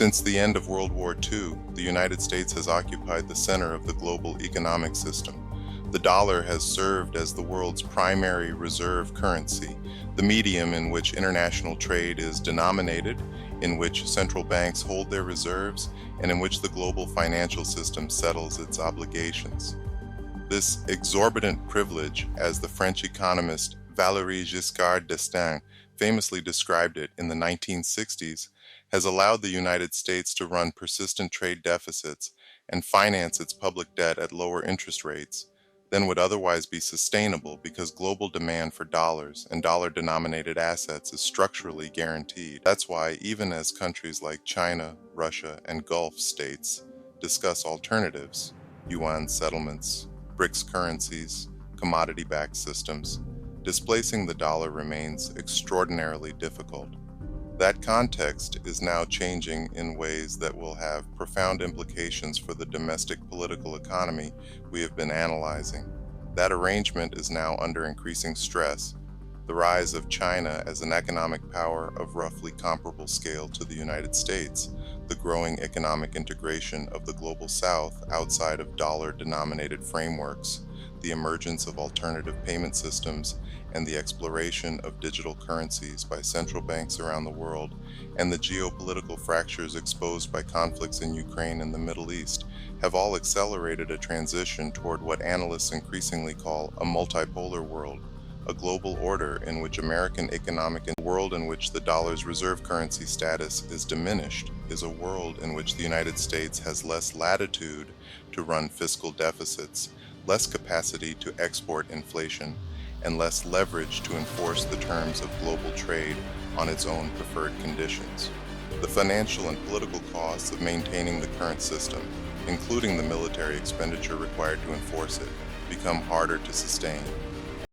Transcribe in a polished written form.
Since the end of World War II, the United States has occupied the center of the global economic system. The dollar has served as the world's primary reserve currency, the medium in which international trade is denominated, in which central banks hold their reserves, and in which the global financial system settles its obligations. This exorbitant privilege, as the French economist Valéry Giscard d'Estaing famously described it in the 1960s, has allowed the United States to run persistent trade deficits and finance its public debt at lower interest rates than would otherwise be sustainable because global demand for dollars and dollar-denominated assets is structurally guaranteed. That's why even as countries like China, Russia, and Gulf states discuss alternatives, yuan settlements, BRICS currencies, commodity-backed systems, displacing the dollar remains extraordinarily difficult. That context is now changing in ways that will have profound implications for the domestic political economy we have been analyzing. That arrangement is now under increasing stress. The rise of China as an economic power of roughly comparable scale to the United States, the growing economic integration of the Global South outside of dollar-denominated frameworks, the emergence of alternative payment systems, and the exploration of digital currencies by central banks around the world, and the geopolitical fractures exposed by conflicts in Ukraine and the Middle East, have all accelerated a transition toward what analysts increasingly call a multipolar world, a global order in which American economic and world in which the dollar's reserve currency status is diminished is a world in which the United States has less latitude to run fiscal deficits, less capacity to export inflation, and less leverage to enforce the terms of global trade on its own preferred conditions. The financial and political costs of maintaining the current system, including the military expenditure required to enforce it, become harder to sustain.